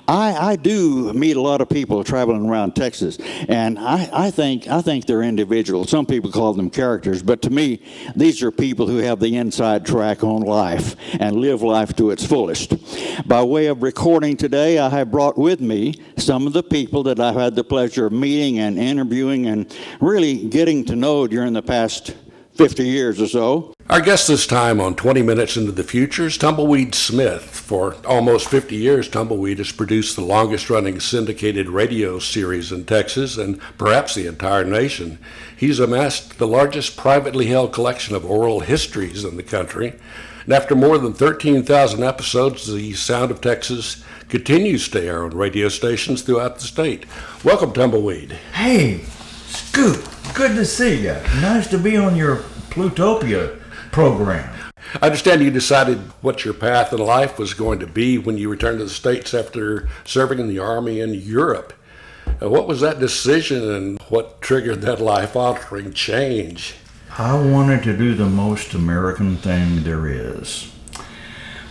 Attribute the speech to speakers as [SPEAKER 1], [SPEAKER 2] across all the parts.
[SPEAKER 1] I do meet a lot of people traveling around Texas, and I think they're individuals. Some people call them characters, but to me, these are people who have the inside track on life and live life to its fullest. By way of recording today, I have brought with me some of the people that I've had the pleasure of meeting and interviewing and really getting to know during the past 50 years or so.
[SPEAKER 2] Our guest this time on 20 Minutes into the Future is Tumbleweed Smith. For almost 50 years, Tumbleweed has produced the longest-running syndicated radio series in Texas and perhaps the entire nation. He's amassed the largest privately held collection of oral histories in the country. And after more than 13,000 episodes, the Sound of Texas continues to air on radio stations throughout the state. Welcome, Tumbleweed.
[SPEAKER 3] Hey, Scoop, good to see you. Nice to be on your Plutopia program.
[SPEAKER 2] I understand you decided what your path in life was going to be when you returned to the States after serving in the Army in Europe. What was that decision and what triggered that life-altering change?
[SPEAKER 3] I wanted to do the most American thing there is.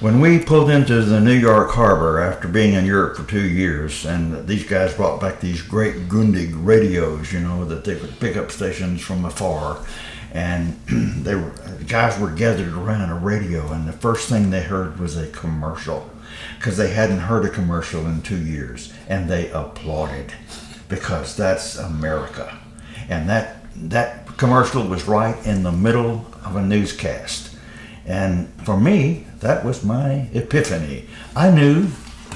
[SPEAKER 3] When we pulled into the New York harbor after being in Europe for 2 years, and these guys brought back these great Grundig radios, that they could pick up stations from afar, and the guys were gathered around a radio, and the first thing they heard was a commercial, because they hadn't heard a commercial in 2 years, and they applauded, because that's America. And that commercial was right in the middle of a newscast. And for me, that was my epiphany. I knew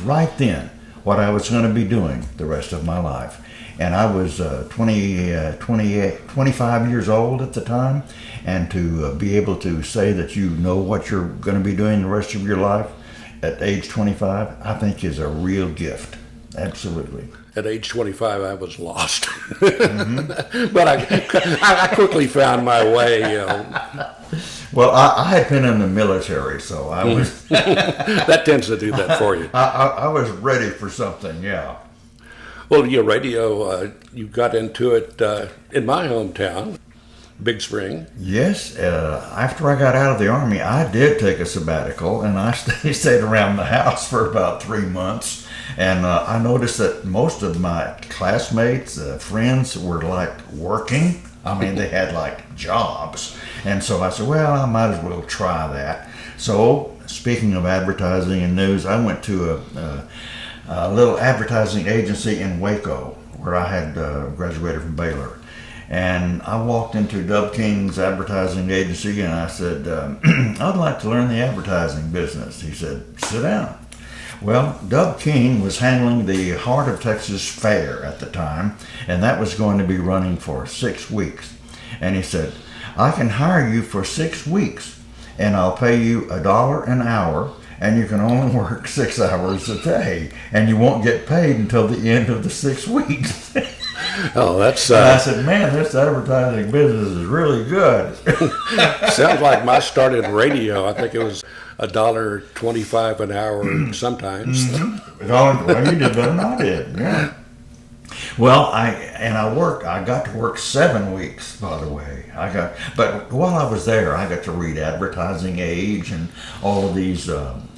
[SPEAKER 3] right then what I was going to be doing the rest of my life. And I was 25 years old at the time. And to be able to say that you know what you're going to be doing the rest of your life at age 25, I think is a real gift. Absolutely.
[SPEAKER 2] At age 25, I was lost. Mm-hmm. But I quickly found my way.
[SPEAKER 3] Well, I had been in the military, so I was...
[SPEAKER 2] That tends to do that for you.
[SPEAKER 3] I was ready for something, yeah.
[SPEAKER 2] Well, your radio, you got into it in my hometown, Big Spring.
[SPEAKER 3] Yes, after I got out of the Army, I did take a sabbatical, and I stayed around the house for about 3 months. And I noticed that most of my classmates, friends, were working. I mean, they had jobs. And so I said, well, I might as well try that. So, speaking of advertising and news, I went to a little advertising agency in Waco, where I had graduated from Baylor. And I walked into Dub King's advertising agency and I said, I'd like to learn the advertising business. He said, sit down. Well, Dub King was handling the Heart of Texas Fair at the time, and that was going to be running for 6 weeks. And he said, I can hire you for 6 weeks, and I'll pay you $1 an hour, and you can only work 6 hours a day, and you won't get paid until the end of the 6 weeks.
[SPEAKER 2] Oh, that's...
[SPEAKER 3] And I said, man, this advertising business is really good.
[SPEAKER 2] Sounds like my start in radio. I think it was $1.25 an hour sometimes.
[SPEAKER 3] Mm-hmm. Well, you did better than I did, yeah. Well, I got to work 7 weeks, by the way. But while I was there, I got to read Advertising Age and all of these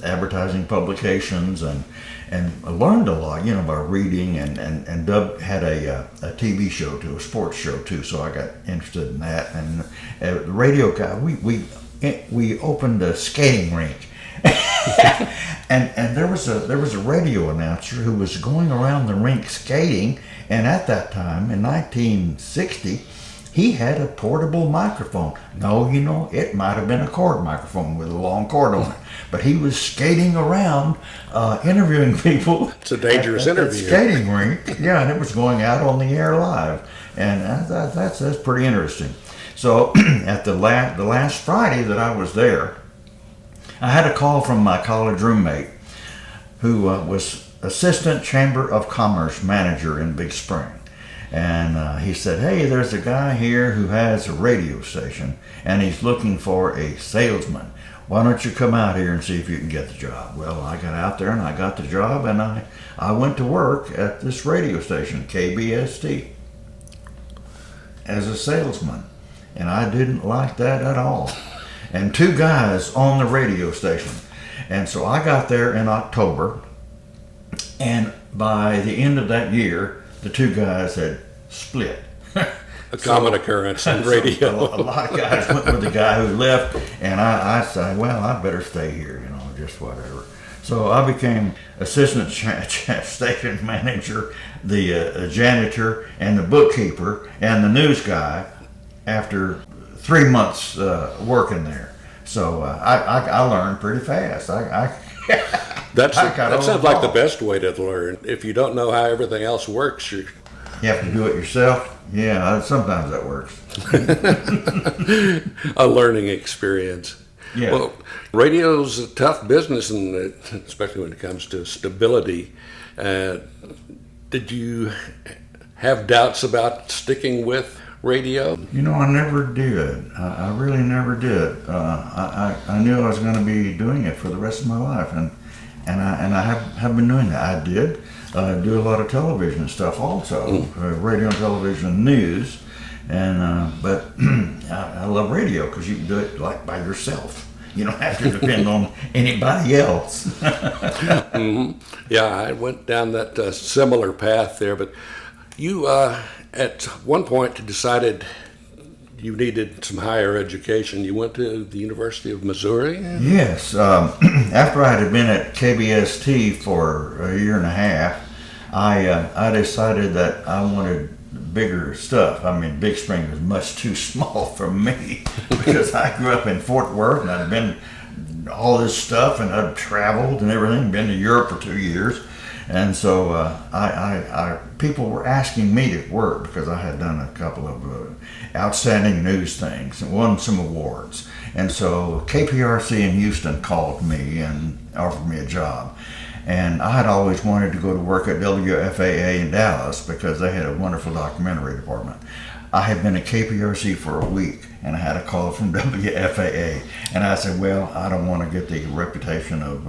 [SPEAKER 3] advertising publications, and I learned a lot, by reading. And Dub had a TV show too, a sports show too, so I got interested in that. And the radio guy, we opened a skating rink. and there was a radio announcer who was going around the rink skating, and at that time in 1960 he had a portable microphone. No, it might have been a cord microphone with a long cord on it, but he was skating around interviewing people.
[SPEAKER 2] It's a dangerous interview.
[SPEAKER 3] At the skating rink, yeah, and it was going out on the air live, and that's pretty interesting. So at the last Friday that I was there, I had a call from my college roommate who was assistant Chamber of Commerce manager in Big Spring. And he said, hey, there's a guy here who has a radio station and he's looking for a salesman. Why don't you come out here and see if you can get the job? Well, I got out there and I got the job, and I went to work at this radio station, KBST, as a salesman. And I didn't like that at all. And 2 guys on the radio station. And so I got there in October, And by the end of that year, the two guys had split.
[SPEAKER 2] A common occurrence in radio.
[SPEAKER 3] So a lot of guys went with the guy who left, and I said, well, I better stay here, just whatever. So I became assistant station manager, the janitor, and the bookkeeper, and the news guy after 3 months working there. So I learned pretty fast.
[SPEAKER 2] That sounds like the
[SPEAKER 3] ball.
[SPEAKER 2] best way to learn. If you don't know how everything else works,
[SPEAKER 3] You have to do it yourself. Yeah, sometimes that works.
[SPEAKER 2] a learning experience.
[SPEAKER 3] Yeah.
[SPEAKER 2] Well, radio's a tough business, and especially when it comes to stability. Did you have doubts about sticking with radio?
[SPEAKER 3] I never did. I really never did. I knew I was going to be doing it for the rest of my life, and I have been doing that. I did do a lot of television stuff also, radio and television news, but I love radio because you can do it like by yourself. You don't have to depend on anybody else.
[SPEAKER 2] Mm-hmm. Yeah, I went down that similar path there, but you at one point decided you needed some higher education. You went to the University of Missouri?
[SPEAKER 3] Yes. After I had been at KBST for a year and a half, I decided that I wanted bigger stuff. I mean, Big Spring was much too small for me because I grew up in Fort Worth and I'd been all this stuff and I'd traveled and everything, been to Europe for 2 years. And so people were asking me to work because I had done a couple of outstanding news things and won some awards. And so KPRC in Houston called me and offered me a job. And I had always wanted to go to work at WFAA in Dallas because they had a wonderful documentary department. I had been at KPRC for a week and I had a call from WFAA. And I said, well, I don't want to get the reputation of,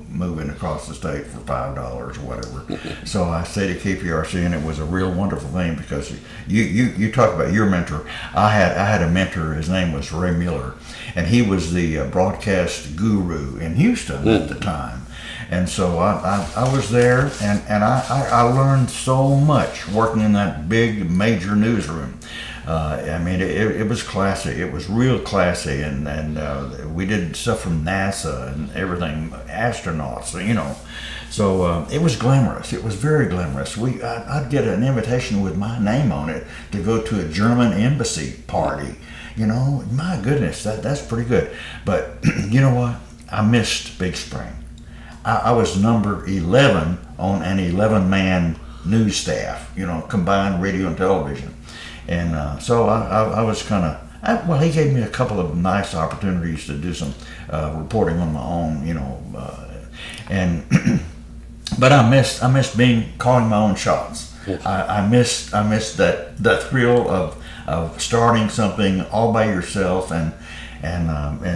[SPEAKER 3] moving across the state for $5 or whatever. So I stayed at KPRC, and it was a real wonderful thing because you talk about your mentor. I had a mentor, his name was Ray Miller, and he was the broadcast guru in Houston at the time. And so I was there, and I learned so much working in that big major newsroom. I mean, it was classy. It was real classy, and we did stuff from NASA and everything, astronauts, So it was glamorous. It was very glamorous. I'd get an invitation with my name on it to go to a German embassy party. My goodness, that's pretty good. But you know what? I missed Big Spring. I was number 11 on an 11-man news staff, combined radio and television. And so I was kind of, he gave me a couple of nice opportunities to do some reporting on my own, but I missed calling my own shots.
[SPEAKER 2] Yes.
[SPEAKER 3] I missed that thrill of starting something all by yourself, and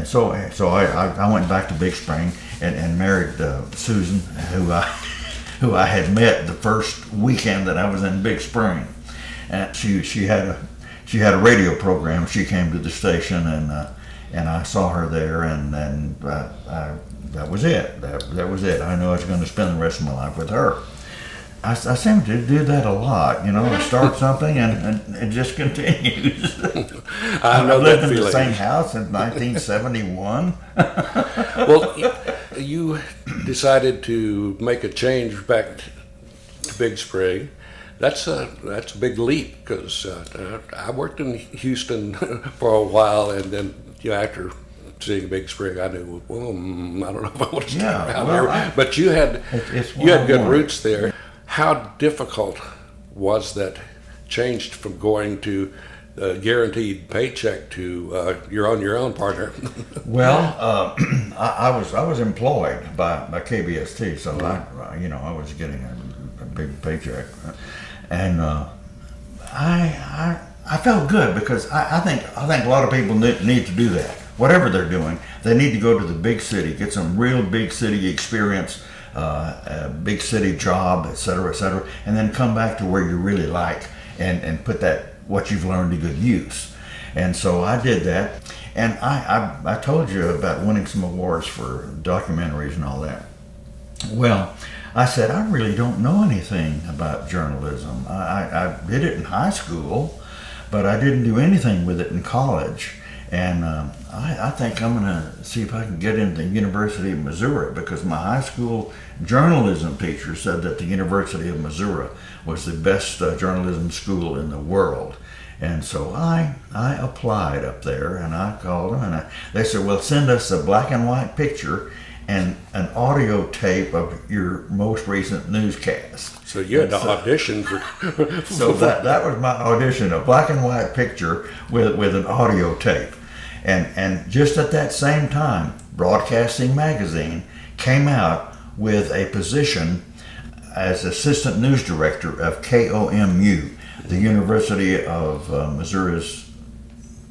[SPEAKER 3] so I went back to Big Spring and married Susan, who I had met the first weekend that I was in Big Spring. And she had a radio program. She came to the station, and I saw her there, and that was it. That was it. I knew I was going to spend the rest of my life with her. I seem to do that a lot, start something and it just continues.
[SPEAKER 2] I know
[SPEAKER 3] lived
[SPEAKER 2] that
[SPEAKER 3] in
[SPEAKER 2] feeling.
[SPEAKER 3] the same house in 1971.
[SPEAKER 2] Well, you decided to make a change back to Big Spring. That's a big leap because I worked in Houston for a while, and then after seeing Big Spring, I knew, I don't know if I want to stay around here. But you had good roots there. How difficult was that change from going to a guaranteed paycheck to you're on your own, partner?
[SPEAKER 3] Well, I was employed by KBST, so I was getting a big paycheck, and I felt good because I think a lot of people need to do that. Whatever they're doing, they need to go to the big city, get some real big city experience, a big city job, et cetera, and then come back to where you really like and put what you've learned to good use. And so I did that, and I told you about winning some awards for documentaries and all that. Well, I said, I really don't know anything about journalism. I did it in high school, but I didn't do anything with it in college. And I think I'm going to see if I can get into the University of Missouri, because my high school journalism teacher said that the University of Missouri was the best journalism school in the world. And so I applied up there, and I called them, and they said, well, send us a black and white picture and an audio tape of your most recent newscast.
[SPEAKER 2] So you had to audition for.
[SPEAKER 3] So that was my audition, a black and white picture with an audio tape. And just at that same time, Broadcasting Magazine came out with a position as assistant news director of KOMU, the University of Missouri's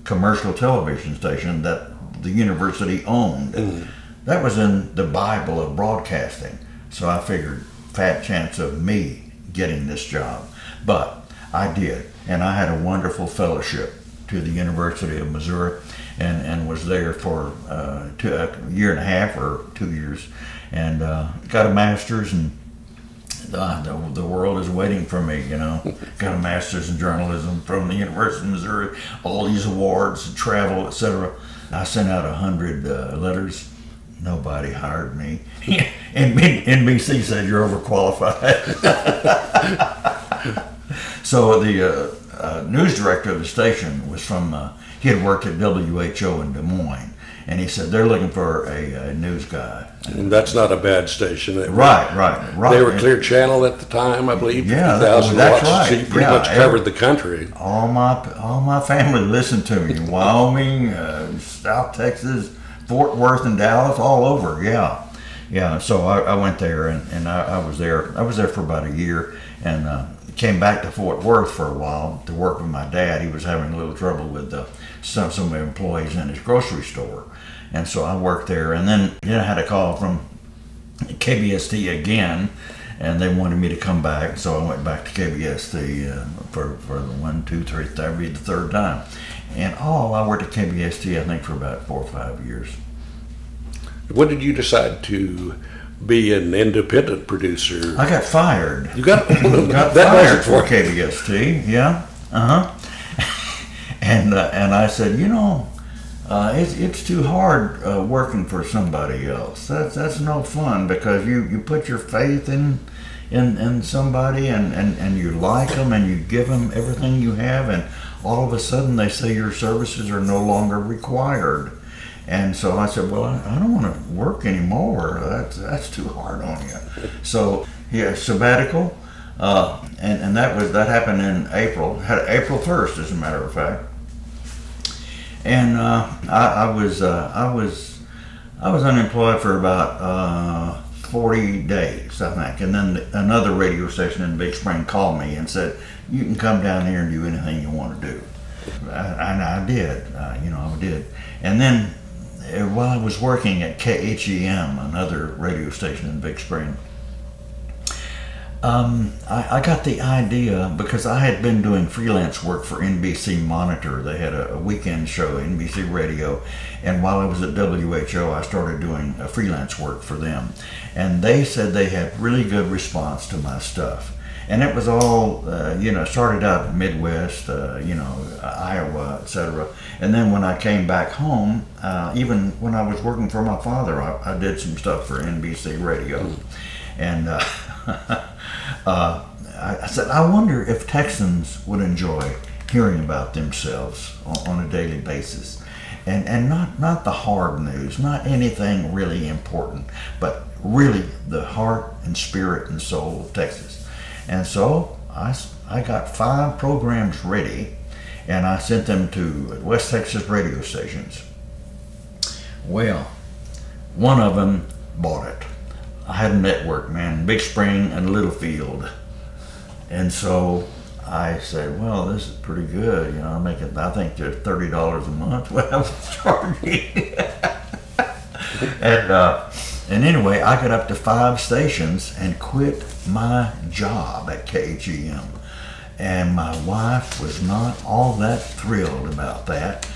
[SPEAKER 3] commercial television station that the university owned.
[SPEAKER 2] Mm.
[SPEAKER 3] That was in the Bible of broadcasting. So I figured, fat chance of me getting this job. But I did, and I had a wonderful fellowship to the University of Missouri, and was there for a year and a half or 2 years, and got a master's, and the world is waiting for me, you know. Got a master's in journalism from the University of Missouri, all these awards, travel, etc. I sent out 100 letters. Nobody hired me. NBC said you're overqualified. So the news director of the station was from, he had worked at WHO in Des Moines, and he said they're looking for a news guy.
[SPEAKER 2] And that's not a bad station.
[SPEAKER 3] Right.
[SPEAKER 2] They were Clear Channel at the time, I believe.
[SPEAKER 3] Yeah,
[SPEAKER 2] 50,000
[SPEAKER 3] that's
[SPEAKER 2] watts.
[SPEAKER 3] right.
[SPEAKER 2] So you pretty much covered the country.
[SPEAKER 3] All my family listened to me. Wyoming, South Texas, Fort Worth, and Dallas, all over. Yeah. So I went there, and I was there. I was there for about a year, and came back to Fort Worth for a while to work with my dad. He was having a little trouble with some of the employees in his grocery store, and so I worked there. And then I had a call from KBST again, and they wanted me to come back, so I went back to KBST for the 1, 2, 3, that would be the third time. And I worked at KBST, I think, for about 4 or 5 years.
[SPEAKER 2] When did you decide to be an independent producer?
[SPEAKER 3] I got fired.
[SPEAKER 2] You got
[SPEAKER 3] Got
[SPEAKER 2] that
[SPEAKER 3] fired
[SPEAKER 2] for
[SPEAKER 3] for KBST, yeah. And I said, it's too hard working for somebody else. That's no fun, because you put your faith in somebody, and you like them, and you give them everything you have, and all of a sudden they say your services are no longer required. And so I said, well, I don't want to work anymore. That's too hard on you. So sabbatical, and that happened in April 1st, as a matter of fact. And I was unemployed for about 40 days, I think. And then another radio station in Big Spring called me and said, you can come down here and do anything you want to do. And I did, I did. And then while I was working at KHEM, another radio station in Big Spring, I got the idea, because I had been doing freelance work for NBC Monitor. They had a weekend show, NBC Radio, and while I was at WHO, I started doing freelance work for them. And they said they had really good response to my stuff. And it was all, started out Midwest, Iowa, etc. And then when I came back home, even when I was working for my father, I did some stuff for NBC Radio. And I said, I wonder if Texans would enjoy hearing about themselves on a daily basis. And not the hard news, not anything really important, but really the heart and spirit and soul of Texas. And so I got 5 programs ready, and I sent them to West Texas radio stations. Well, one of them bought it. I had a network, man, Big Spring and Littlefield. And so I said, well, this is pretty good. I make it, I think there's $30 a month what I was charging. And anyway, I got up to 5 stations and quit my job at KHEM. And my wife was not all that thrilled about that,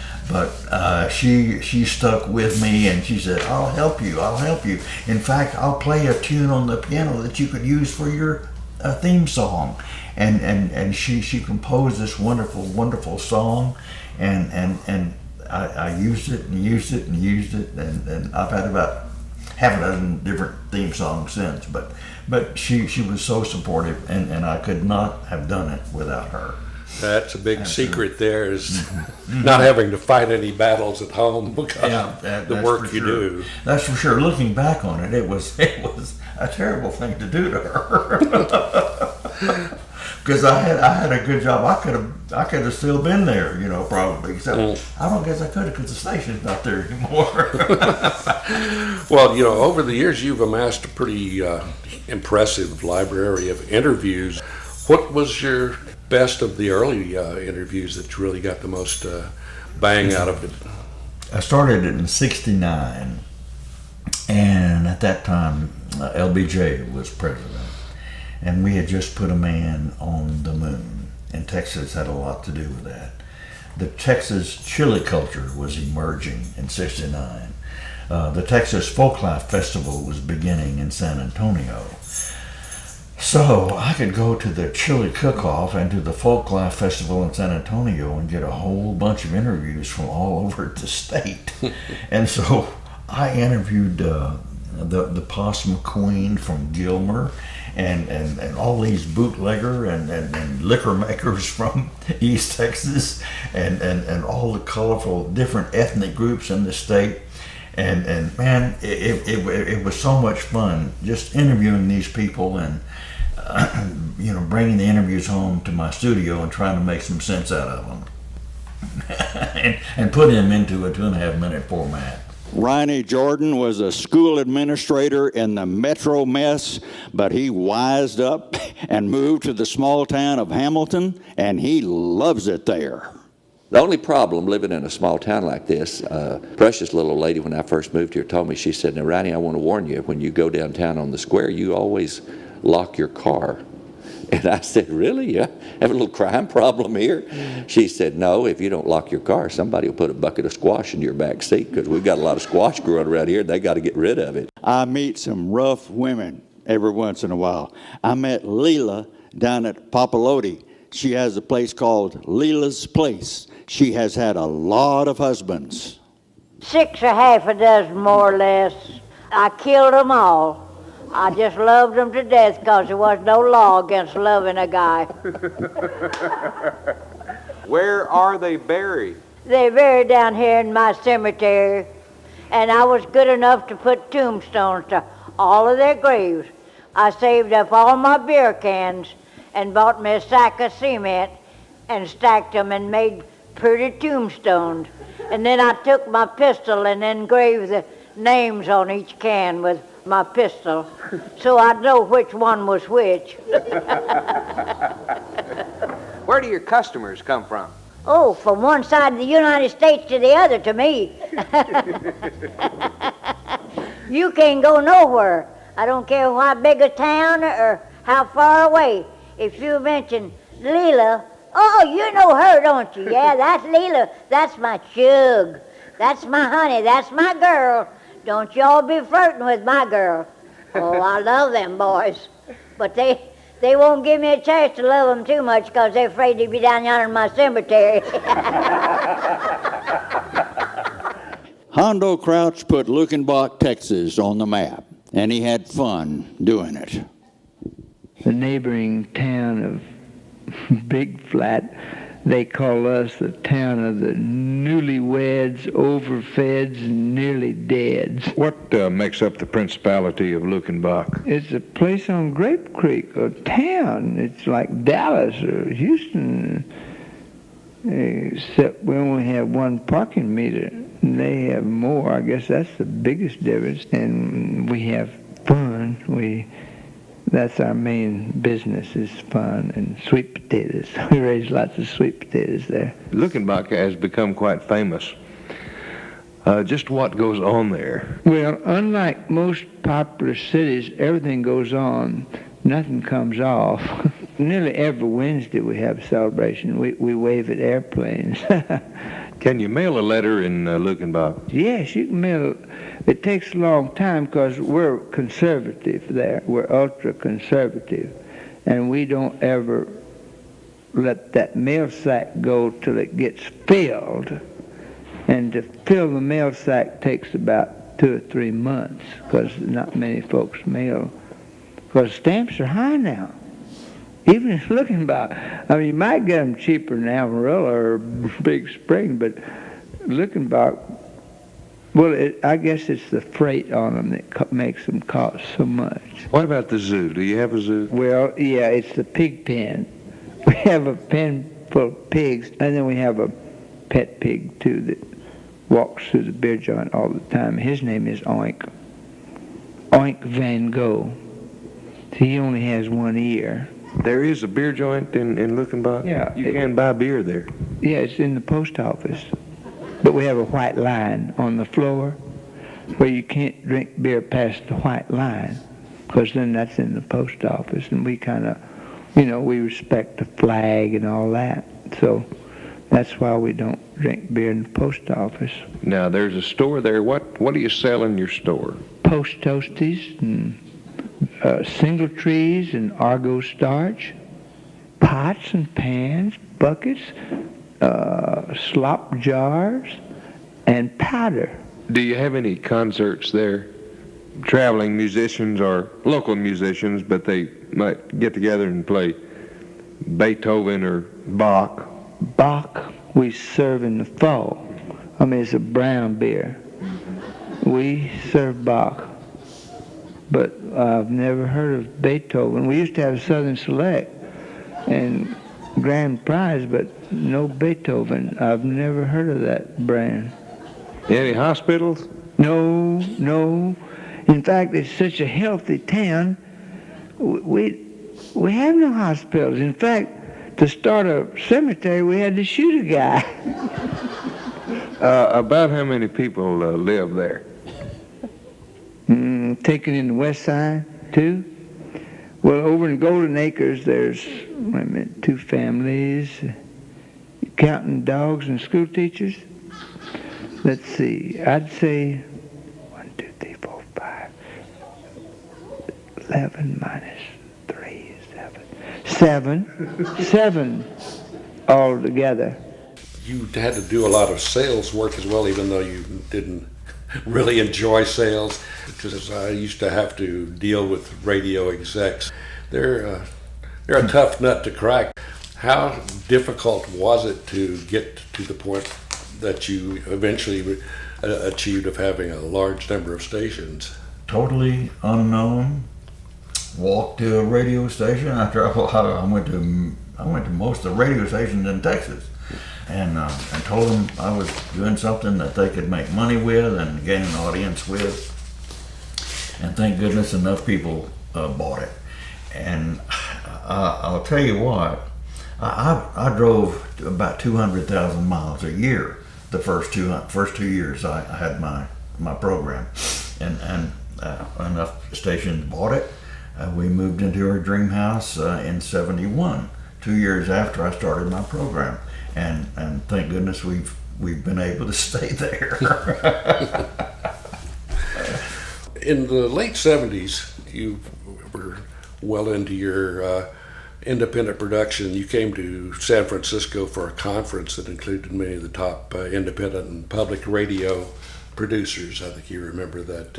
[SPEAKER 3] she stuck with me, and she said, I'll help you. In fact, I'll play a tune on the piano that you could use for your theme song. And she composed this wonderful song, and I used it, and I've had about half a dozen different theme songs since. But she was so supportive, and I could not have done it without her.
[SPEAKER 2] That's a big secret there, is not having to fight any battles at home because of the work you do.
[SPEAKER 3] That's for sure. Looking back on it, it was a terrible thing to do to her. Because I had a good job. I could have still been there, probably. Except I don't guess I could have, because the station's not there anymore.
[SPEAKER 2] Well, over the years you've amassed a pretty impressive library of interviews. What was your best of the early interviews that really got the most bang out of it?
[SPEAKER 3] I started it in '69, and at that time LBJ was president. And we had just put a man on the moon, and Texas had a lot to do with that. The Texas chili culture was emerging in '69. The Texas Folklife Festival was beginning in San Antonio. So I could go to the chili cook-off and to the Folklife Festival in San Antonio and get a whole bunch of interviews from all over the state. And so I interviewed the Possum Queen from Gilmer, and all these bootlegger and liquor makers from East Texas, and all the colorful different ethnic groups in the state. And man, it was so much fun just interviewing these people, and bringing the interviews home to my studio and trying to make some sense out of them, and putting them into a 2.5-minute format.
[SPEAKER 1] Ronnie Jordan was a school administrator in the metro mess, but he wised up and moved to the small town of Hamilton, and he loves it there.
[SPEAKER 4] The only problem living in a small town like this, precious little lady when I first moved here told me, she said, "Now, Ronnie, I want to warn you, when you go downtown on the square, you always lock your car." And I said, "Really? You have a little crime problem here?" She said, "No, if you don't lock your car, somebody will put a bucket of squash in your back seat, because we've got a lot of squash growing around here, and they got to get rid of it."
[SPEAKER 1] I meet some rough women every once in a while. I met Leela down at Papalote. She has a place called Leela's Place. She has had a lot of husbands.
[SPEAKER 5] 6 or half a dozen, more or less. I killed them all. I just loved them to death, because there was no law against loving a guy.
[SPEAKER 6] Where are they buried?
[SPEAKER 5] They're buried down here in my cemetery, and I was good enough to put tombstones to all of their graves. I saved up all my beer cans and bought me a sack of cement and stacked them and made pretty tombstones. And then I took my pistol and engraved the names on each can with my pistol, so I'd know which one was which.
[SPEAKER 6] Where do your customers come from?
[SPEAKER 5] Oh, from one side of the United States to the other, to me. You can't go nowhere. I don't care how big a town or how far away. If you mention Leela, oh, you know her, don't you? Yeah, that's Leela. That's my chug. That's my honey. That's my girl. Don't y'all be flirting with my girl. Oh, I love them boys. But they won't give me a chance to love them too much, because they're afraid to be down yonder in my cemetery.
[SPEAKER 1] Hondo Crouch put Luckenbach, Texas on the map, and he had fun doing it.
[SPEAKER 7] The neighboring town of Big Flat, they call us the town of the newlyweds, overfeds, and nearly deads.
[SPEAKER 8] What makes up the principality of Luckenbach?
[SPEAKER 7] It's a place on Grape Creek, a town. It's like Dallas or Houston, except we only have one parking meter. And they have more. I guess that's the biggest difference. And we have fun. That's our main business, is fun and sweet potatoes. We raise lots of sweet potatoes there.
[SPEAKER 8] Luckenbach has become quite famous. Just what goes on there?
[SPEAKER 7] Well, unlike most popular cities, everything goes on. Nothing comes off. Nearly every Wednesday we have a celebration. We wave at airplanes.
[SPEAKER 8] Can you mail a letter in Luckenbach?
[SPEAKER 7] Yes, you can mail. It takes a long time because we're conservative there. We're ultra conservative, and we don't ever let that mail sack go till it gets filled. And to fill the mail sack takes about 2 or 3 months because not many folks mail. Because stamps are high now. Even in Luckenbach, I mean, you might get them cheaper in Amarillo or Big Spring, but Luckenbach, well, I guess it's the freight on them that makes them cost so much.
[SPEAKER 8] What about the zoo? Do you have a zoo?
[SPEAKER 7] Well, yeah, it's the pig pen. We have a pen full of pigs, and then we have a pet pig, too, that walks through the beer joint all the time. His name is Oink. Oink Van Gogh. He only has one ear.
[SPEAKER 8] There is a beer joint in Luckenbach?
[SPEAKER 7] Yeah.
[SPEAKER 8] You can buy beer there.
[SPEAKER 7] Yeah, it's in the post office. But we have a white line on the floor where you can't drink beer past the white line because then that's in the post office. And we kind of, we respect the flag and all that. So that's why we don't drink beer in the post office.
[SPEAKER 8] Now, there's a store there. What do you sell in your store?
[SPEAKER 7] Post toasties and single trees and Argo starch, pots and pans, buckets, slop jars, and powder.
[SPEAKER 8] Do you have any concerts there? Traveling musicians or local musicians, but they might get together and play Beethoven or Bach?
[SPEAKER 7] Bach we serve in the fall. I mean, it's a brown beer. We serve Bach. But I've never heard of Beethoven. We used to have Southern Select and Grand Prize, but no Beethoven. I've never heard of that brand.
[SPEAKER 8] Any hospitals?
[SPEAKER 7] No. In fact, it's such a healthy town. We have no hospitals. In fact, to start a cemetery, we had to shoot a guy.
[SPEAKER 8] About how many people live there?
[SPEAKER 7] Taken in the west side, too. Well, over in Golden Acres, there's 2 families, counting dogs and school teachers. Let's see, I'd say 1, 2, 3, 4, 5, 11 minus 3 is 7. 7 altogether.
[SPEAKER 2] You had to do a lot of sales work as well, even though you didn't really enjoy sales, because I used to have to deal with radio execs. They're a tough nut to crack. How difficult was it to get to the point that you eventually achieved of having a large number of stations?
[SPEAKER 3] Totally unknown. Walked to a radio station. I went to most of the radio stations in Texas. And told them I was doing something that they could make money with and gain an audience with. And thank goodness enough people bought it. And I'll tell you what, I drove about 200,000 miles a year the first 2 years I had my program. And enough stations bought it. We moved into our dream house in '71, 2 years after I started my program. And thank goodness we've been able to stay there.
[SPEAKER 2] In the late 70s, you were well into your independent production. You came to San Francisco for a conference that included many of the top independent and public radio producers. I think you remember that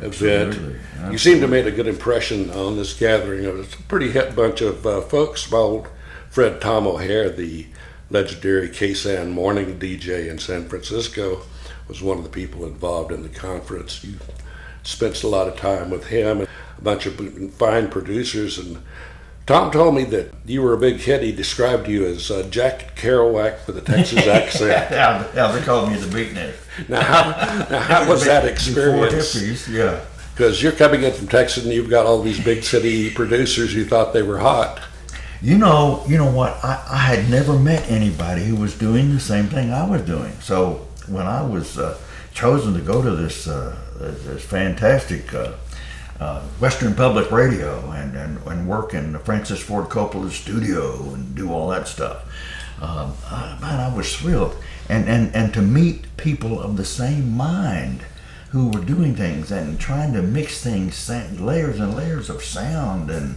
[SPEAKER 2] event.
[SPEAKER 3] Absolutely.
[SPEAKER 2] You seemed to make a good impression on this gathering. It was a pretty hip bunch of folks. My old friend Tom O'Hare, the legendary K-San morning DJ in San Francisco, was one of the people involved in the conference. You spent a lot of time with him and a bunch of fine producers, and Tom told me that you were a big hit. He described you as Jack Kerouac with a Texas accent.
[SPEAKER 3] Yeah, they called me the beatnik.
[SPEAKER 2] Now how was that experience?
[SPEAKER 3] Before hippies, yeah.
[SPEAKER 2] Because you're coming in from Texas and you've got all these big city producers who thought they were hot.
[SPEAKER 3] You know what? I had never met anybody who was doing the same thing I was doing. So when I was chosen to go to this fantastic Western Public Radio and work in Francis Ford Coppola's studio and do all that stuff, Man, I was thrilled, and to meet people of the same mind who were doing things and trying to mix things, layers and layers of sound, and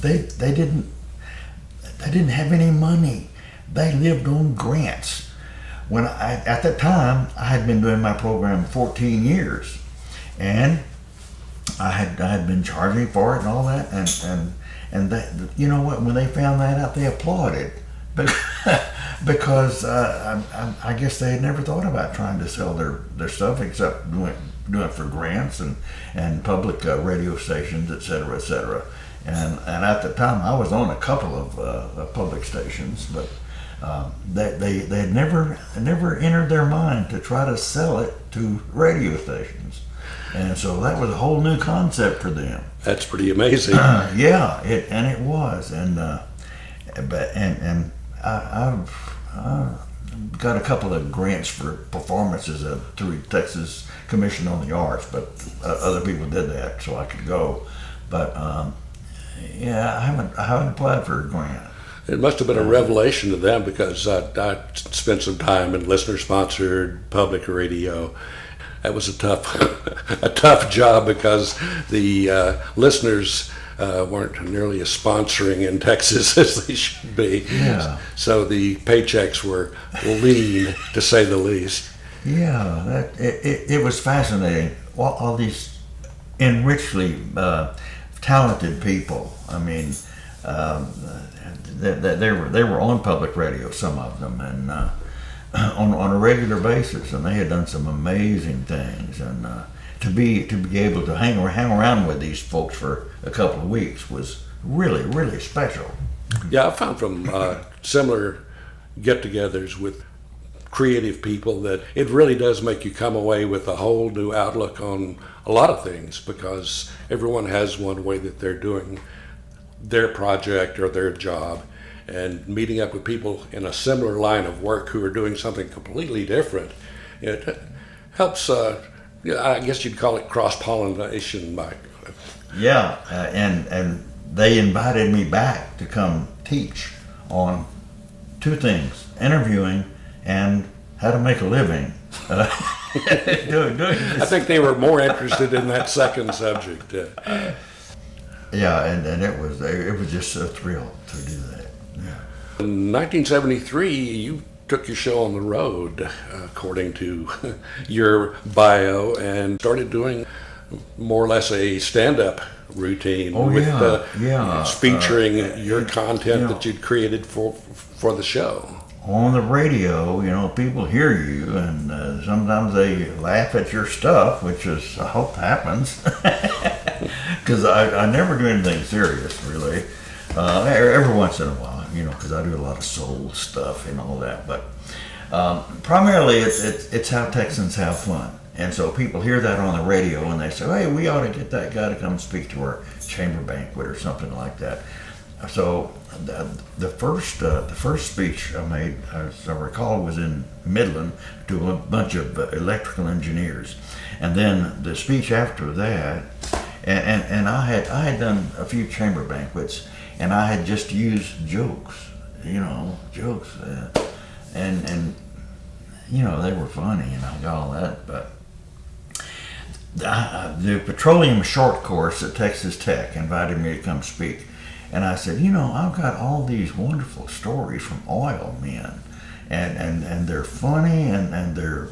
[SPEAKER 3] they didn't have any money. They lived on grants. At the time, I had been doing my program 14 years, and I had been charging for it and all that, and that, you know what? When they found that out, they applauded, because I guess they had never thought about trying to sell their stuff except doing it for grants and public radio stations, et cetera, et cetera. And at the time, I was on a couple of public stations, but they had never entered their mind to try to sell it to radio stations. And so that was a whole new concept for them.
[SPEAKER 2] That's pretty amazing.
[SPEAKER 3] Yeah, it was, and I've got a couple of grants for performances through Texas Commission on the Arts, but other people did that so I could go. But yeah, I haven't applied for a grant.
[SPEAKER 2] It must have been a revelation to them, because I spent some time in listener-sponsored public radio. That was a tough job, because the listeners weren't nearly as sponsoring in Texas as they should be.
[SPEAKER 3] Yeah.
[SPEAKER 2] So the paychecks were lean, to say the least.
[SPEAKER 3] Yeah, it was fascinating. All these enrichingly talented people. I mean, they were on public radio, some of them, and on a regular basis, and they had done some amazing things. And to be able to hang around with these folks for a couple of weeks was really, really special.
[SPEAKER 2] Yeah, I found from similar get-togethers with creative people that it really does make you come away with a whole new outlook on a lot of things, because everyone has one way that they're doing their project or their job, and meeting up with people in a similar line of work who are doing something completely different, it helps, I guess you'd call it cross-pollination.
[SPEAKER 3] Yeah, and they invited me back to come teach on two things: interviewing and how to make a living. Doing this.
[SPEAKER 2] I think they were more interested in that second subject.
[SPEAKER 3] Yeah, and it was just a thrill to do that. Yeah.
[SPEAKER 2] In 1973, you took your show on the road, according to your bio, and started doing more or less a stand-up routine featuring your content that you'd created for the show.
[SPEAKER 3] On the radio, people hear you, and sometimes they laugh at your stuff, which is, I hope, happens, because I never do anything serious, really. Every once in a while, because I do a lot of soul stuff and all that. But primarily, it's how Texans have fun. And so people hear that on the radio, and they say, hey, we ought to get that guy to come speak to our chamber banquet or something like that. So the first speech I made, as I recall, was in Midland to a bunch of electrical engineers. And then the speech after that, and I had done a few chamber banquets, and I had just used jokes, and they were funny, and I got all that. But the petroleum short course at Texas Tech invited me to come speak. And I said, I've got all these wonderful stories from oil men, and they're funny, and they're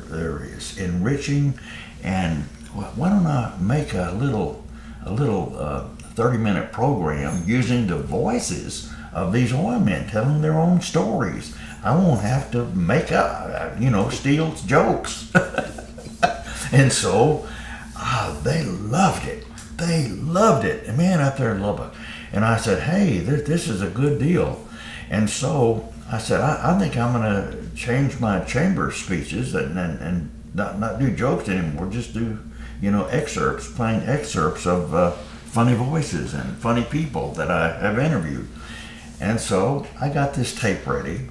[SPEAKER 3] enriching, and why don't I make a little 30-minute program using the voices of these oil men telling their own stories? I won't have to make steal jokes. And so they loved it. They loved it. And man up there loved it. And I said, hey, this is a good deal. And so I said, I think I'm going to change my chamber speeches and not do jokes anymore, just do, excerpts, plain excerpts of funny voices and funny people that I have interviewed. And so I got this tape ready,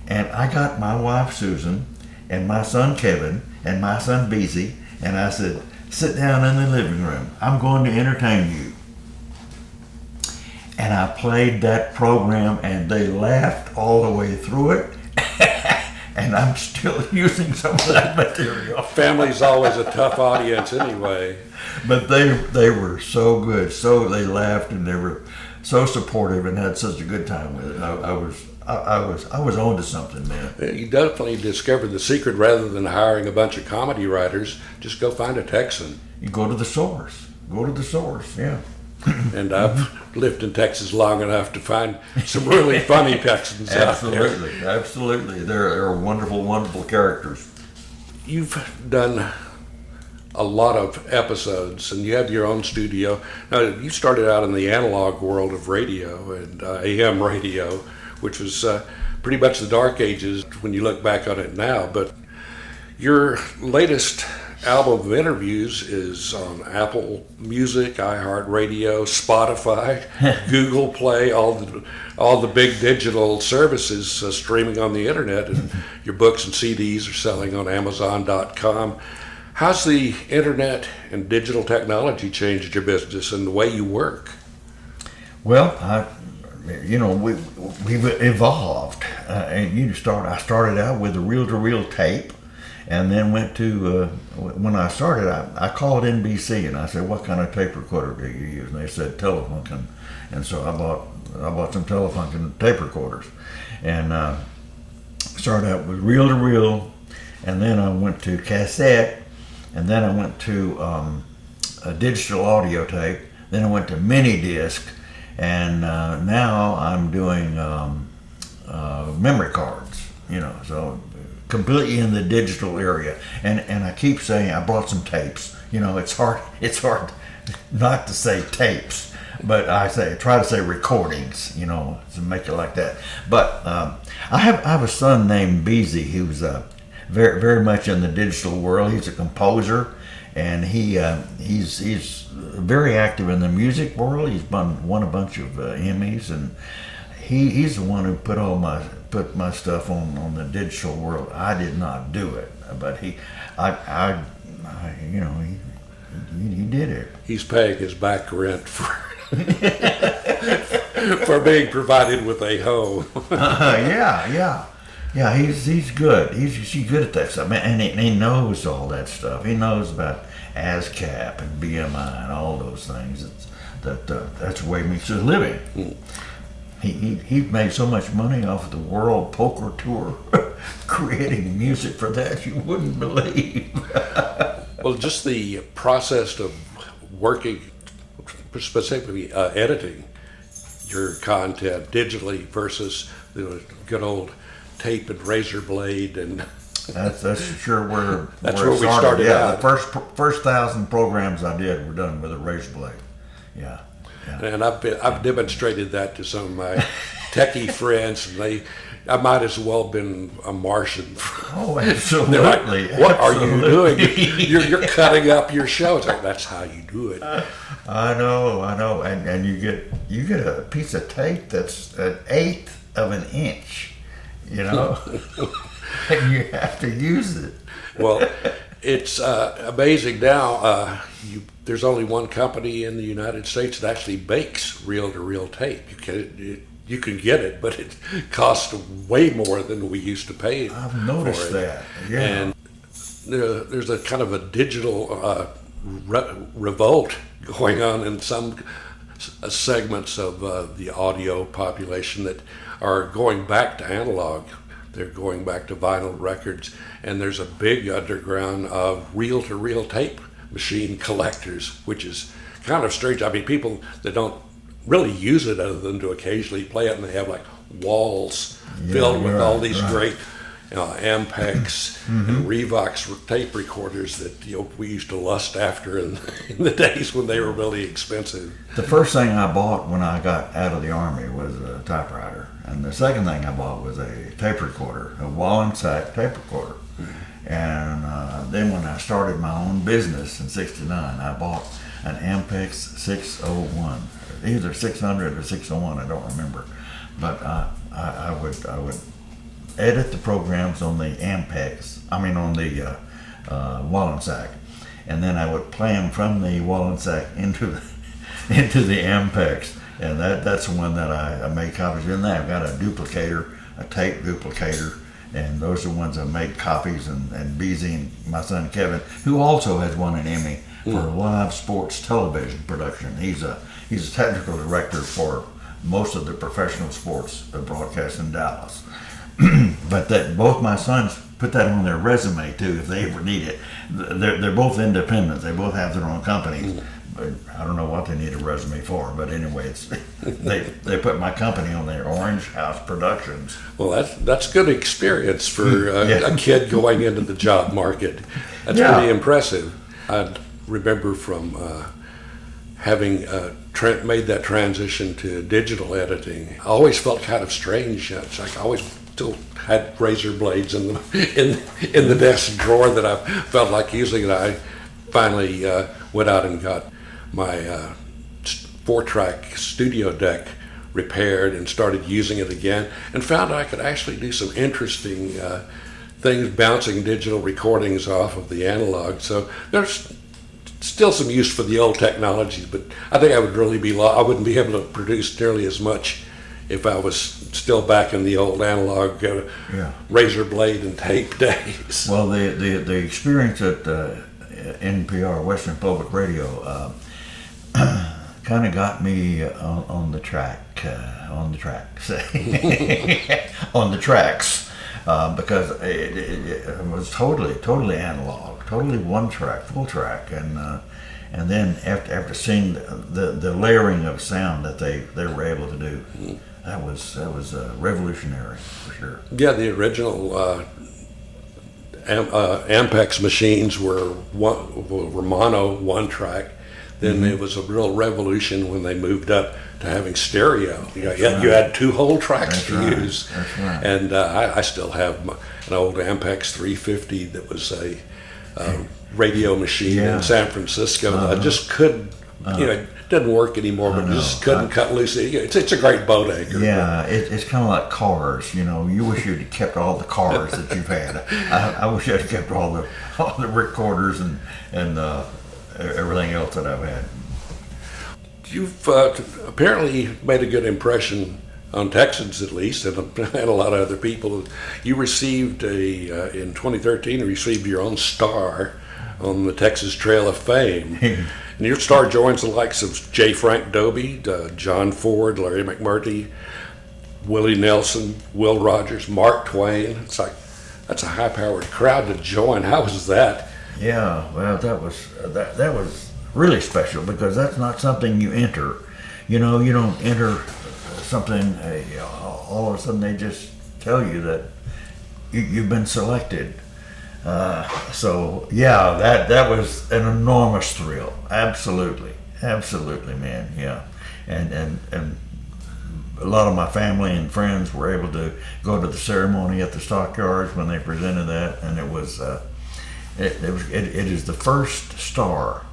[SPEAKER 3] and I got my wife Susan and my son Kevin and my son Beezy, and I said, sit down in the living room. I'm going to entertain you. and I played that program, and they laughed all the way through it. And I'm still using some of that material.
[SPEAKER 2] Family's always a tough audience anyway.
[SPEAKER 3] But they were so good. So they laughed, and they were so supportive, and had such a good time with it. I was on to something, man.
[SPEAKER 2] You definitely discovered the secret. Rather than hiring a bunch of comedy writers, just go find a Texan.
[SPEAKER 3] You go to the source. Go to the source. Yeah.
[SPEAKER 2] And I've lived in Texas long enough to find some really funny Texans out there.
[SPEAKER 3] Absolutely. They're wonderful, wonderful characters.
[SPEAKER 2] You've done a lot of episodes, and you have your own studio. Now, you started out in the analog world of radio and AM radio, which was pretty much the dark ages when you look back on it now. But your latest album of interviews is on Apple Music, iHeartRadio, Spotify, Google Play, all the big digital services streaming on the internet, and your books and CDs are selling on Amazon.com. How's the internet and digital technology changed your business and the way you work?
[SPEAKER 3] Well, we've evolved. And I started out with a reel-to-reel tape. And then went to, when I started, I called NBC and I said, what kind of tape recorder do you use? And they said Telefunken. And so I bought some Telefunken tape recorders. And started out with reel to reel, and then I went to cassette, and then I went to a digital audio tape, then I went to mini disc, and now I'm doing memory cards, so completely in the digital area. And I keep saying I brought some tapes. It's hard not to say tapes, but I try to say recordings, to make it like that. But I have a son named Beezy who's very, very much in the digital world. He's a composer, and he's very active in the music world. He's won a bunch of Emmys, and he's the one who put my stuff on the digital world. I did not do it, but he did it.
[SPEAKER 2] He's paying his back rent for for being provided with a home.
[SPEAKER 3] Yeah. He's good. He's good at that stuff, and he knows all that stuff. He knows about ASCAP and BMI and all those things. That's the way he makes his living. He made so much money off of the World Poker Tour creating music for that you wouldn't believe.
[SPEAKER 2] Well, just the process of working, specifically editing your content digitally versus the good old tape and razor blade, and
[SPEAKER 3] that's sure where
[SPEAKER 2] we started out.
[SPEAKER 3] The first 1,000 programs I did were done with a razor blade. Yeah.
[SPEAKER 2] And I've demonstrated that to some of my techie friends, and I might as well have been a Martian.
[SPEAKER 3] Oh, absolutely.
[SPEAKER 2] They're like, what are you doing? You're cutting up your show. It's like, that's how you do it.
[SPEAKER 3] I know, and you get a piece of tape that's an eighth of an inch, and you have to use it.
[SPEAKER 2] Well, it's amazing now. There's only one company in the United States that actually makes reel-to-reel tape. You can get it, but it costs way more than we used to pay.
[SPEAKER 3] I've noticed that. Yeah.
[SPEAKER 2] And there's a kind of a digital revolt going on in some segments of the audio population that are going back to analog. They're going back to vinyl records, and there's a big underground of reel-to-reel tape machine collectors, which is kind of strange. I mean, people that don't really use it other than to occasionally play it, and they have like walls filled with all these great Ampex and Revox tape recorders that we used to lust after in the days when they were really expensive.
[SPEAKER 3] The first thing I bought when I got out of the Army was a typewriter, and the second thing I bought was a tape recorder, a Wallensack tape recorder. And then when I started my own business in '69, I bought an Ampex 601, either 600 or 601, I don't remember. But I would edit the programs on the on the Wallensack, and then I would play them from the Wallensack into the Ampex, And that's the one that I made copies in. I've got a duplicator, a tape duplicator, and those are the ones I made copies. And BZ, my son Kevin, who also has won an Emmy for live sports television production. He's a technical director for most of the professional sports broadcast in Dallas. But that both my sons put that on their resume too, if they ever need it. They're both independent. They both have their own companies. But I don't know what they need a resume for, but anyway, they put my company on there, Orange House Productions.
[SPEAKER 2] Well, that's good experience for a kid going into the job market. That's pretty impressive. I remember from having made that transition to digital editing, I always felt kind of strange. It's like I always still had razor blades in the desk drawer that I felt like using, and I finally went out and got my 4-track studio deck repaired and started using it again, and found I could actually do some interesting things, bouncing digital recordings off of the analog. So there's still some use for the old technologies, but I think I wouldn't be able to produce nearly as much if I was still back in the old analog razor blade and tape days.
[SPEAKER 3] Well, the experience at NPR, Western Public Radio, kind of got me on the tracks, because it was totally analog, totally one track, full track, and then after seeing the layering of sound that they were able to do, that was revolutionary for sure.
[SPEAKER 2] Yeah, the original Ampex machines were mono one track. Then it was a real revolution when they moved up to having stereo. You had 2 whole tracks to use.
[SPEAKER 3] That's right.
[SPEAKER 2] And I still have an old Ampex 350 that was a radio machine in San Francisco. I just couldn't, it doesn't work anymore, but just couldn't cut loose. It's a great bodega.
[SPEAKER 3] Yeah, it's kind of like cars. You wish you'd kept all the cars that you've had. I wish I'd kept all the recorders and everything else that I've had.
[SPEAKER 2] You've apparently made a good impression on Texans, at least, and a lot of other people. You received in 2013, you received your own star on the Texas Trail of Fame. And your star joins the likes of J. Frank Dobie, John Ford, Larry McMurtry, Willie Nelson, Will Rogers, Mark Twain. It's like, that's a high-powered crowd to join. How was that?
[SPEAKER 3] Yeah, well, that was really special, because that's not something you enter. You don't enter something, all of a sudden they just tell you that you've been selected. So yeah, that was an enormous thrill. Absolutely, man. Yeah, and a lot of my family and friends were able to go to the ceremony at the stockyards when they presented that, and it was. It is the first star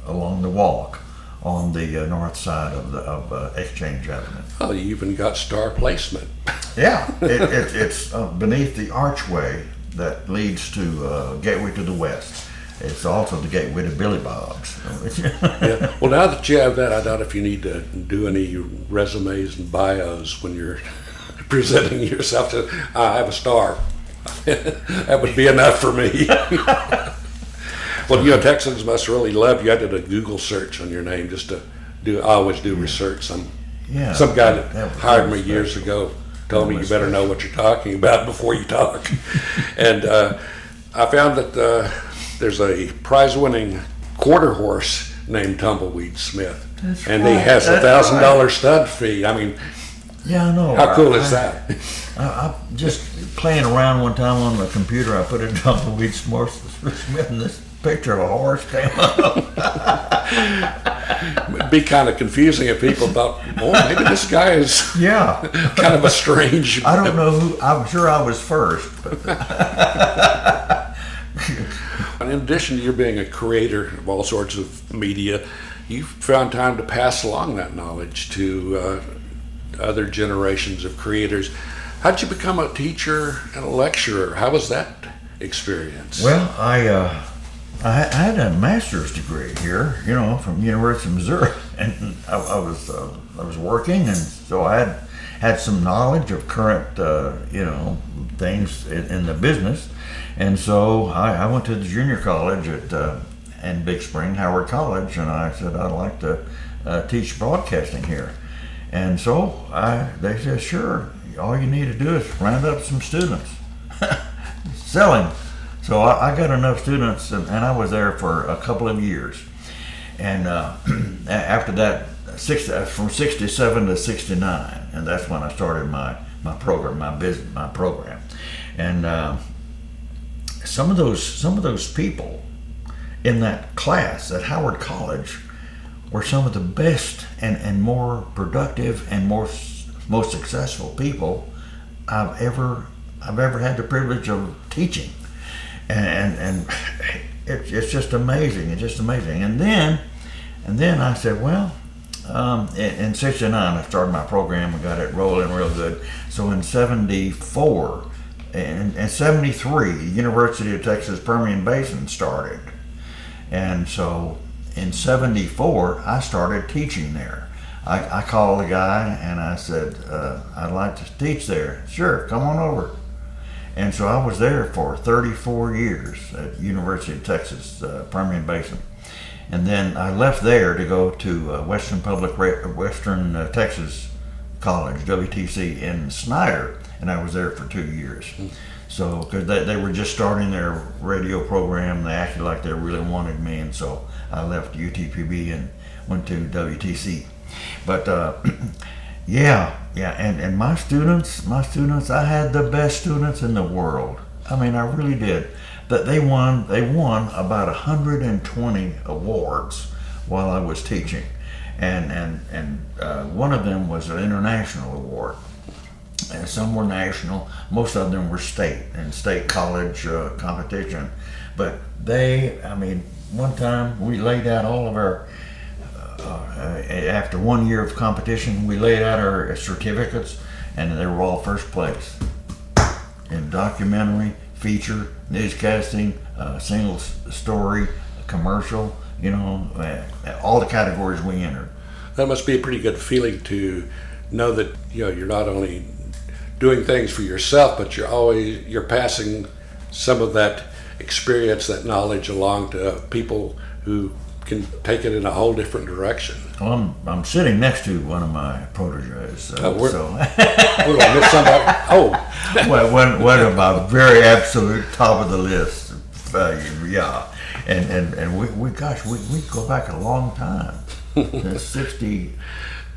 [SPEAKER 3] along the walk on the north side of Exchange Avenue.
[SPEAKER 2] Oh, you even got star placement.
[SPEAKER 3] Yeah, it's beneath the archway that leads to Gateway to the West. It's also the gateway to Billy Bob's.
[SPEAKER 2] Yeah. Well, now that you have that, I doubt if you need to do any resumes and bios when you're presenting yourself to, I have a star. That would be enough for me. Well, Texans must really love you. I did a Google search on your name just to do. I always do research. Some guy that hired me years ago told me you better know what you're talking about before you talk. And I found that there's a prize-winning quarter horse named Tumbleweed Smith.
[SPEAKER 3] That's
[SPEAKER 2] and
[SPEAKER 3] right.
[SPEAKER 2] he has a $1,000 stud fee. I mean,
[SPEAKER 3] yeah, I know.
[SPEAKER 2] How cool is that?
[SPEAKER 3] I just playing around one time on the computer. I put in Tumbleweed Smith, and this picture of a horse came up.
[SPEAKER 2] It'd be kind of confusing if people thought, oh, maybe this guy is kind of a strange.
[SPEAKER 3] I don't know who. I'm sure I was first. But
[SPEAKER 2] in addition to you being a creator of all sorts of media, you've found time to pass along that knowledge to other generations of creators. How'd you become a teacher and a lecturer? How was that experience?
[SPEAKER 3] Well, I had a master's degree here, from University of Missouri, and I was working, and so I had some knowledge of current, things in the business, and so I went to the junior college in Big Spring, Howard College, and I said I'd like to teach broadcasting here, and so they said sure, all you need to do is round up some students, selling. So I got enough students, and I was there for a couple of years. And after that, from 67 to 69, and that's when I started my program, my program. And some of those people in that class at Howard College were some of the best and more productive and most successful people I've ever had the privilege of teaching. And it's just amazing. It's just amazing. And then I said, well, in 69 I started my program and got it rolling real good. So in 74 and 73, the University of Texas Permian Basin started. And so in 74 I started teaching there. I called the guy and I said, I'd like to teach there. Sure, come on over. And so I was there for 34 years at University of Texas, Permian Basin. And then I left there to go to Western Texas College, WTC, in Snyder, and I was there for 2 years. So, because they were just starting their radio program, they acted like they really wanted me, and so I left UTPB and went to WTC. But and my students, I had the best students in the world. I mean, I really did. That they won about 120 awards while I was teaching, and one of them was an international award. And some were national. Most of them were state college competition. But one time we laid out all of our. After 1 year of competition, we laid out our certificates, and they were all first place in documentary, feature, newscasting, single story, commercial. All the categories we entered.
[SPEAKER 2] That must be a pretty good feeling to know that you're not only doing things for yourself, but you're passing some of that experience, that knowledge along to people who can take it in a whole different direction.
[SPEAKER 3] Well, I'm sitting next to one of my proteges.
[SPEAKER 2] We're going to miss somebody. Oh,
[SPEAKER 3] well, one of my very absolute top of the list. And we go back a long time.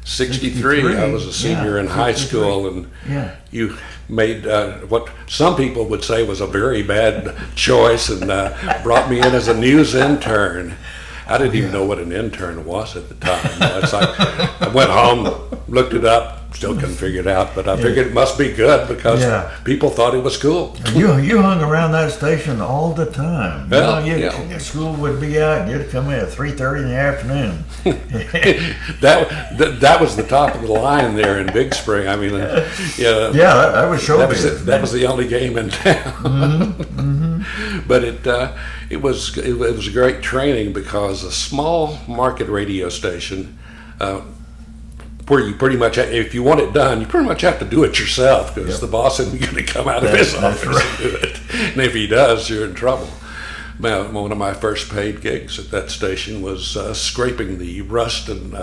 [SPEAKER 2] 63. I was a senior in high school, and you made what some people would say was a very bad choice, and brought me in as a news intern. I didn't even know what an intern was at the time. It's like I went home, looked it up, still couldn't figure it out, but I figured it must be good because people thought it was cool.
[SPEAKER 3] You hung around that station all the time. School would be out, and you'd come in at 3:30 in the afternoon.
[SPEAKER 2] that was the top of the line there in Big Spring. I mean,
[SPEAKER 3] that was showbiz.
[SPEAKER 2] That was the only game in town. But it was a great training because a small market radio station, where you pretty much, if you want it done, you pretty much have to do it yourself because the boss isn't going to come out of his office and do it. And if he does, you're in trouble. One of my first paid gigs at that station was scraping the rust and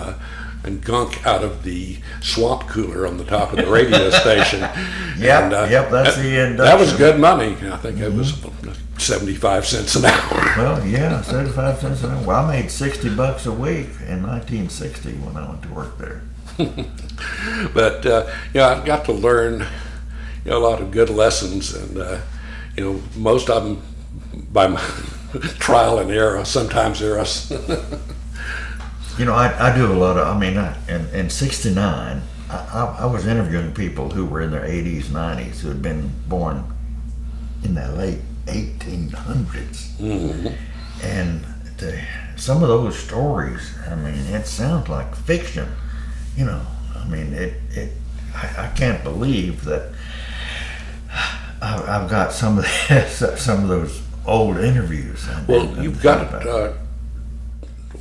[SPEAKER 2] gunk out of the swamp cooler on the top of the radio station.
[SPEAKER 3] That's the induction.
[SPEAKER 2] That was good money. I think it was 75 cents an hour.
[SPEAKER 3] Well, 75 cents an hour. Well, I made $60 a week in 1960 when I went to work there.
[SPEAKER 2] But I got to learn a lot of good lessons, and most of them by my trial and error. Sometimes errors.
[SPEAKER 3] I do a lot of. In '69, I was interviewing people who were in their 80s, 90s, who had been born in the late 1800s, and some of those stories. It sounds like fiction. I can't believe that I've got some of those old interviews.
[SPEAKER 2] Well, you've got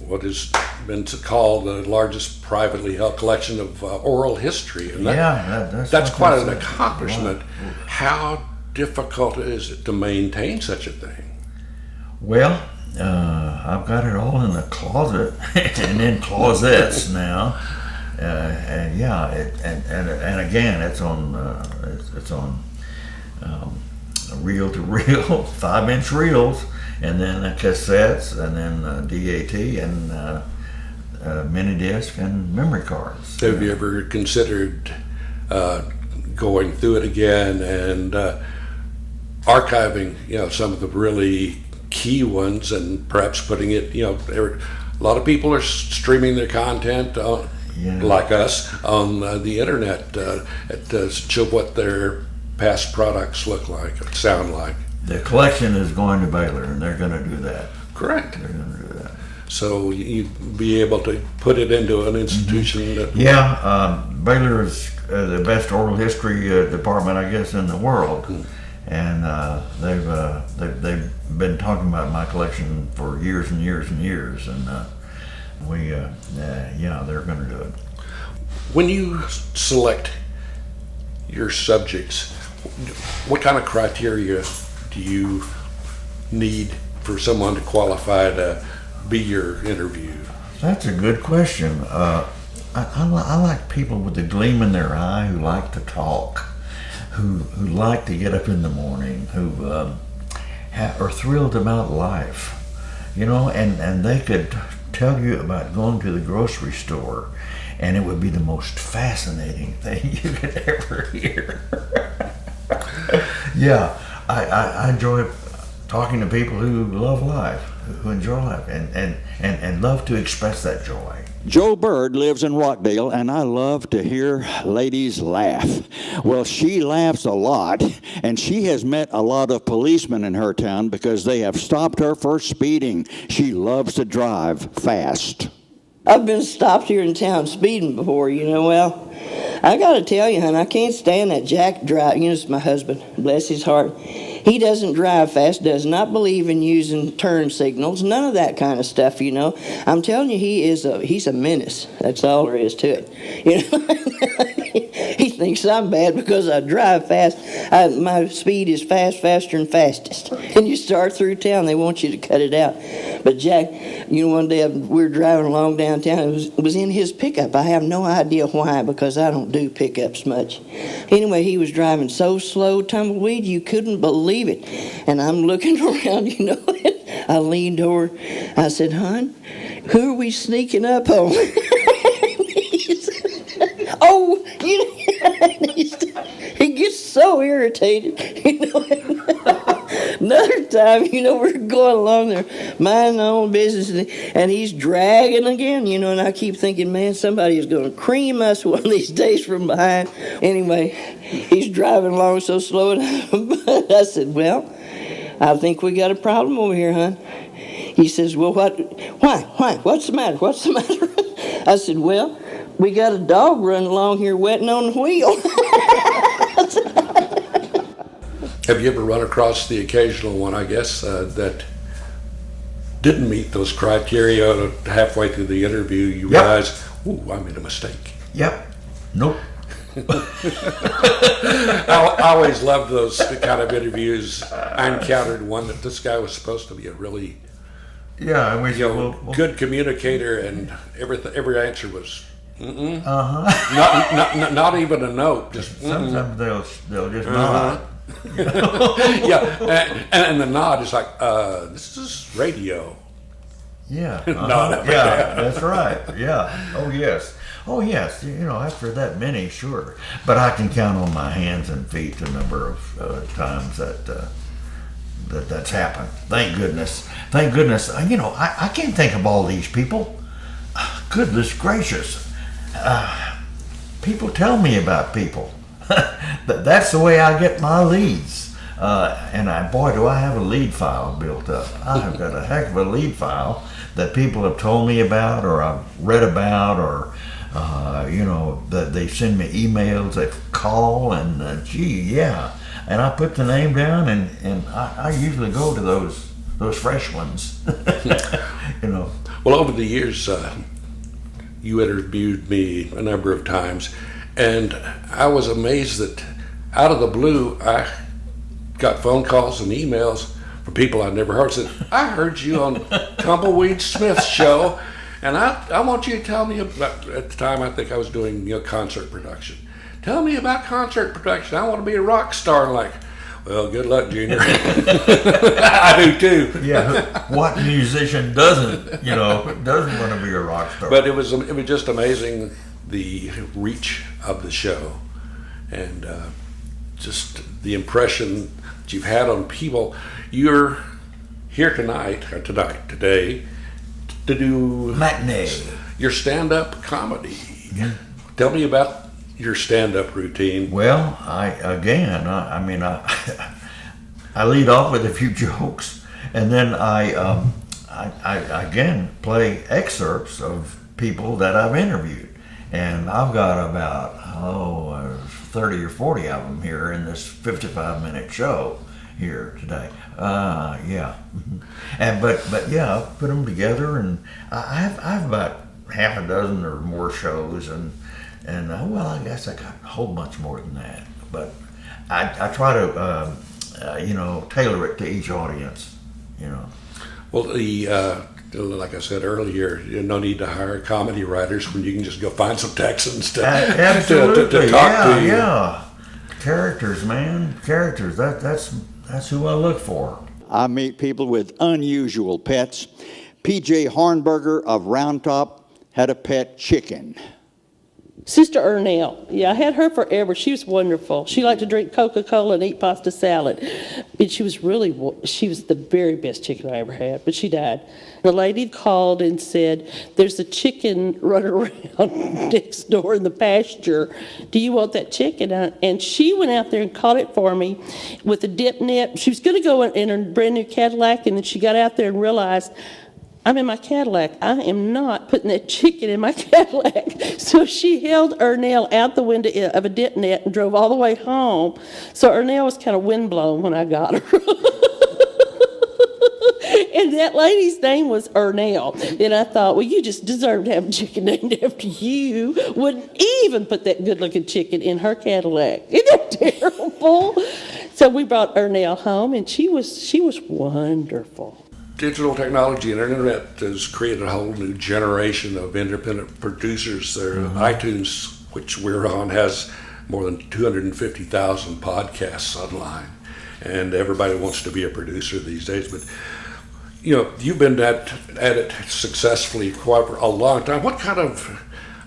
[SPEAKER 2] what has been called the largest privately held collection of oral history. And that's quite an accomplishment. How difficult is it to maintain such a thing?
[SPEAKER 3] Well, I've got it all in the closet and in closets now. And yeah, and again, it's on reel-to-reel 5-inch reels, and then cassettes, and then DAT, and mini disc, and memory cards.
[SPEAKER 2] Have you ever considered going through it again and archiving, some of the really key ones, and perhaps putting it, a lot of people are streaming their content like us on the internet to show what their past products look like or sound like.
[SPEAKER 3] The collection is going to Baylor, and they're going to do that.
[SPEAKER 2] Correct.
[SPEAKER 3] They're going to do that.
[SPEAKER 2] So you'd be able to put it into an institution that...
[SPEAKER 3] Yeah, Baylor is the best oral history department, I guess, in the world. And they've been talking about my collection for years and years and years, and they're going to do it.
[SPEAKER 2] When you select your subjects, what kind of criteria do you need for someone to qualify to be your interview?
[SPEAKER 3] That's a good question. I like people with a gleam in their eye who like to talk, who like to get up in the morning, who are thrilled about life, and they could tell you about going to the grocery store, and it would be the most fascinating thing you could ever hear. Yeah, I enjoy talking to people who love life, who enjoy life, and love to express that joy.
[SPEAKER 1] Joe Bird lives in Rockdale, and I love to hear ladies laugh. Well, she laughs a lot, and she has met a lot of policemen in her town because they have stopped her for speeding. She loves to drive fast.
[SPEAKER 9] I've been stopped here in town speeding before, Well, I got to tell you, hon, I can't stand that Jack drive. It's my husband, bless his heart. He doesn't drive fast, does not believe in using turn signals, none of that kind of stuff, I'm telling you, he's a menace. That's all there is to it. He thinks I'm bad because I drive fast. My speed is fast, faster, and fastest. And you start through town, they want you to cut it out. But Jack, one day we were driving along downtown. It was in his pickup. I have no idea why, because I don't do pickups much. Anyway, he was driving so slow, Tumbleweed, you couldn't believe it. And I'm looking around, I leaned over. I said, hon, who are we sneaking up on? Oh, he gets so irritated, Another time, we're going along there, minding our own business, and he's dragging again, and I keep thinking, man, somebody is going to cream us one of these days from behind. Anyway, he's driving along so slow, and I said, well, I think we got a problem over here, hon. He says, well, why? What's the matter? I said, well, we got a dog running along here wetting on the wheel.
[SPEAKER 2] Have you ever run across the occasional one, I guess, that didn't meet those criteria? Halfway through the interview, you realize, ooh, I made a mistake.
[SPEAKER 3] Yep. Nope.
[SPEAKER 2] I always loved those kind of interviews. I encountered one that this guy was supposed to be a really good communicator, and every answer was not even a note. Just
[SPEAKER 3] sometimes they'll just nod.
[SPEAKER 2] Yeah, and the nod is like, this is radio.
[SPEAKER 3] Yeah.
[SPEAKER 2] No,
[SPEAKER 3] that's right. Yeah. Oh yes. After that many, sure. But I can count on my hands and feet the number of times that's happened. Thank goodness. I can't think of all these people. Goodness gracious. People tell me about people. That's the way I get my leads. And boy, do I have a lead file built up. I have got a heck of a lead file that people have told me about, or I've read about, or that they send me emails, they call, and and I put the name down, and I usually go to those fresh ones. You know.
[SPEAKER 2] Well, over the years, you interviewed me a number of times, and I was amazed that out of the blue, I got phone calls and emails from people I'd never heard. Said, "I heard you on Tumbleweed Smith's show, and I want you to tell me about." At the time, I think I was doing concert production. Tell me about concert production. I want to be a rock star. And like, well, good luck, Junior. I do too.
[SPEAKER 3] Yeah, what musician doesn't want to be a rock star?
[SPEAKER 2] But it was just amazing, the reach of the show, and just the impression that you've had on people. You're here today, to do
[SPEAKER 3] matinee,
[SPEAKER 2] your stand-up comedy.
[SPEAKER 3] Yeah.
[SPEAKER 2] Tell me about your stand-up routine.
[SPEAKER 3] Well, I lead off with a few jokes, and then I again play excerpts of people that I've interviewed, and I've got about 30 or 40 of them here in this 55-minute show here today. And but yeah, I've put them together, and I have about half a dozen or more shows, and well, I guess I got a whole bunch more than that. But I try to tailor it to each audience.
[SPEAKER 2] Well, like I said earlier, no need to hire comedy writers when you can just go find some Texans to talk to you.
[SPEAKER 3] Yeah, characters, man, characters. That's who I look for.
[SPEAKER 1] I meet people with unusual pets. P.J. Hornberger of Round Top had a pet chicken.
[SPEAKER 10] Sister Ernell, yeah, I had her forever. She was wonderful. She liked to drink Coca-Cola and eat pasta salad. But she was the very best chicken I ever had, but she died. The lady called and said, there's a chicken running around next door in the pasture. Do you want that chicken? And she went out there and caught it for me with a dip net. She was going to go in her brand new Cadillac, and then she got out there and realized, I'm in my Cadillac. I am not putting that chicken in my Cadillac. So she held Ernell out the window of a dip net and drove all the way home. So Ernell was kind of windblown when I got her. And that lady's name was Ernell. And I thought, well, you just deserve to have a chicken named after you. Wouldn't even put that good-looking chicken in her Cadillac. Isn't that terrible? So we brought Ernell home, and she was wonderful.
[SPEAKER 2] Digital technology and internet has created a whole new generation of independent producers. iTunes, which we're on, has more than 250,000 podcasts online, and everybody wants to be a producer these days. But you've been at it successfully quite for a long time. What kind of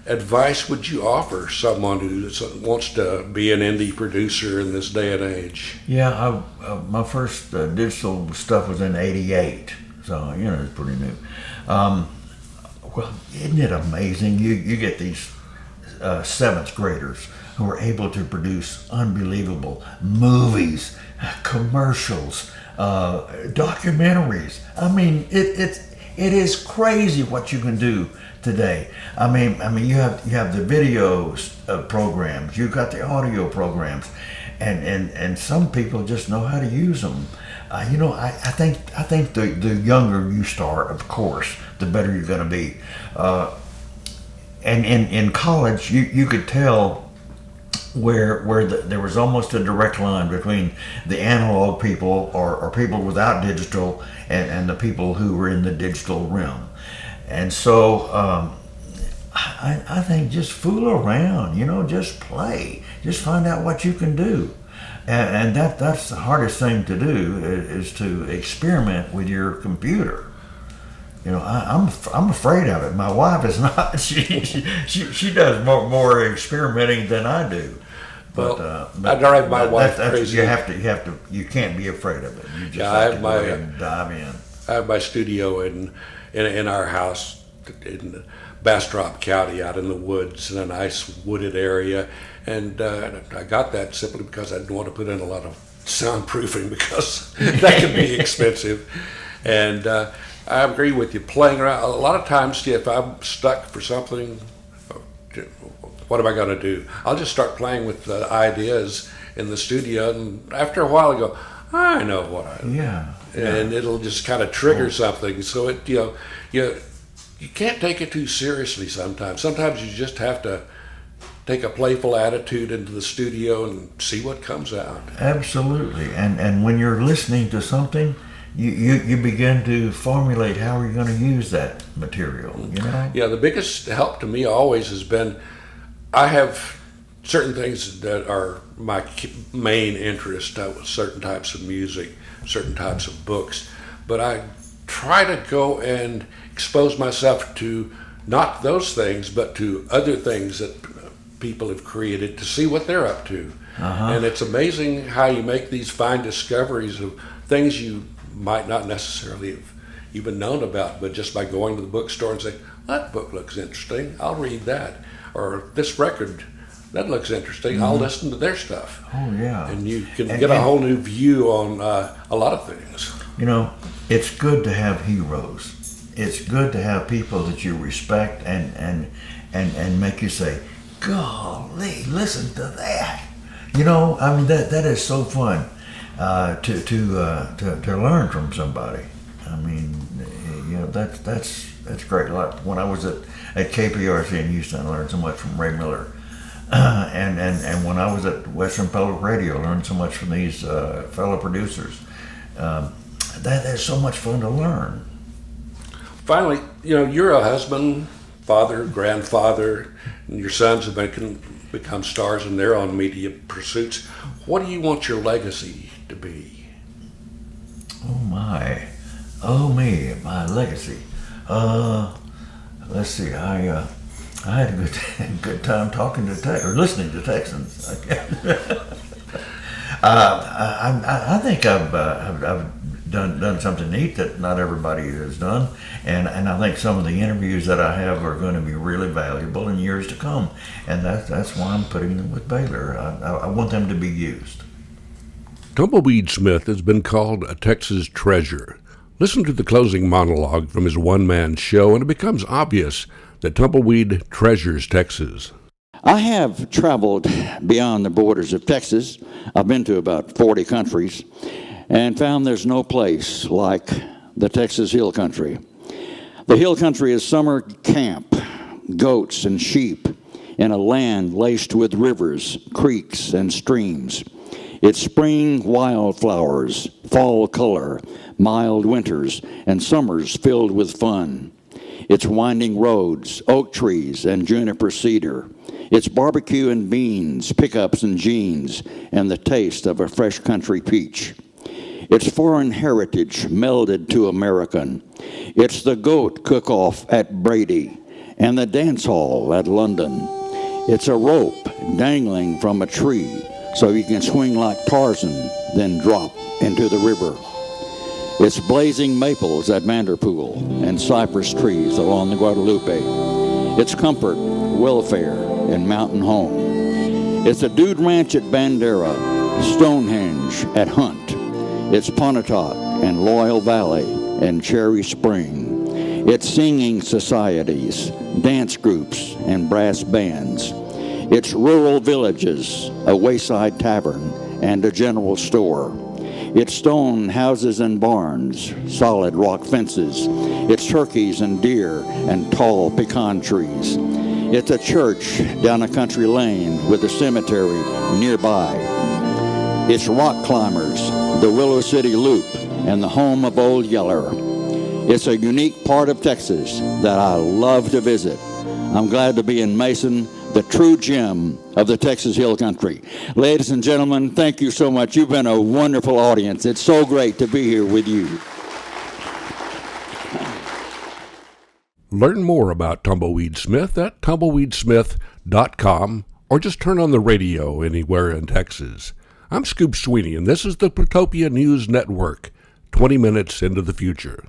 [SPEAKER 2] advice would you offer someone who wants to be an indie producer in this day and age?
[SPEAKER 3] Yeah, my first digital stuff was in '88, so it's pretty new. Well, isn't it amazing? You get these seventh graders who are able to produce unbelievable movies, commercials, documentaries. I mean, it is crazy what you can do today. I mean, you have the video programs, you've got the audio programs, and some people just know how to use them. I think the younger you start, of course, the better you're going to be. And in college, you could tell where there was almost a direct line between the analog people or people without digital and the people who were in the digital realm. And so I think just fool around, just play, just find out what you can do. And that's the hardest thing to do is to experiment with your computer. I'm afraid of it. My wife is not. She does more experimenting than I do. But
[SPEAKER 2] I drive my wife crazy.
[SPEAKER 3] You can't be afraid of it. You just
[SPEAKER 2] have
[SPEAKER 3] to go ahead and dive in.
[SPEAKER 2] I have my studio in our house in Bastrop County, out in the woods, in a nice wooded area, and I got that simply because I didn't want to put in a lot of soundproofing because that can be expensive. And I agree with you. Playing around a lot of times, if I'm stuck for something, what am I going to do? I'll just start playing with the ideas in the studio, and after a while I go, I know what I do.
[SPEAKER 3] Yeah.
[SPEAKER 2] And it'll just kind of trigger something. So it, you can't take it too seriously sometimes. Sometimes you just have to take a playful attitude into the studio and see what comes out.
[SPEAKER 3] Absolutely. And when you're listening to something, you begin to formulate how you're going to use that material, you know?
[SPEAKER 2] Yeah, the biggest help to me always has been, I have certain things that are my main interest, certain types of music, certain types of books, but I try to go and expose myself to not those things, but to other things that people have created, to see what they're up to. And it's amazing how you make these fine discoveries of things you might not necessarily have even known about, but just by going to the bookstore and saying, that book looks interesting, I'll read that. Or this record, that looks interesting, I'll listen to their stuff.
[SPEAKER 3] Oh, yeah.
[SPEAKER 2] And you can get a whole new view on a lot of things.
[SPEAKER 3] You know, it's good to have heroes. It's good to have people that you respect and make you say, golly, listen to that. You know, I mean, that is so fun to learn from somebody. I mean, you know, that's great. Like when I was at KPRC in Houston, I learned so much from Ray Miller. And when I was at Western Public Radio, I learned so much from these fellow producers. That's so much fun to learn.
[SPEAKER 2] Finally, you know, you're a husband, father, grandfather, and your sons have become stars in their own media pursuits. What do you want your legacy to be?
[SPEAKER 3] Oh my, oh me, my legacy. Let's see. I had a good time talking to or listening to Texans. I think I've done something neat that not everybody has done, and I think some of the interviews that I have are going to be really valuable in years to come, and that's why I'm putting them with Baylor. I want them to be used.
[SPEAKER 2] Tumbleweed Smith has been called a Texas treasure. Listen to the closing monologue from his one-man show, and it becomes obvious that Tumbleweed treasures Texas.
[SPEAKER 1] I have traveled beyond the borders of Texas. I've been to about 40 countries and found there's no place like the Texas Hill Country. The Hill Country is summer camp, goats and sheep in a land laced with rivers, creeks, and streams. It's spring wildflowers, fall color, mild winters, and summers filled with fun. It's winding roads, oak trees, and juniper cedar. It's barbecue and beans, pickups and jeans, and the taste of a fresh country peach. It's foreign heritage melded to American. It's the goat cook-off at Brady and the dance hall at London. It's a rope dangling from a tree so you can swing like Tarzan, then drop into the river. It's blazing maples at Vanderpool and cypress trees along the Guadalupe. It's comfort, welfare, and mountain home. It's a dude ranch at Bandera, Stonehenge at Hunt. It's Pontotoc and Loyal Valley and Cherry Spring. It's singing societies, dance groups, and brass bands. It's rural villages, a wayside tavern, and a general store. It's stone houses and barns, solid rock fences. It's turkeys and deer and tall pecan trees. It's a church down a country lane with a cemetery nearby. It's rock climbers, the Willow City Loop, and the home of Old Yeller. It's a unique part of Texas that I love to visit. I'm glad to be in Mason, the true gem of the Texas Hill Country. Ladies and gentlemen, thank you so much. You've been a wonderful audience. It's so great to be here with you.
[SPEAKER 2] Learn more about Tumbleweed Smith at tumbleweedsmith.com or just turn on the radio anywhere in Texas. I'm Scoop Sweeney, and this is the Plutopia News Network, 20 minutes into the future.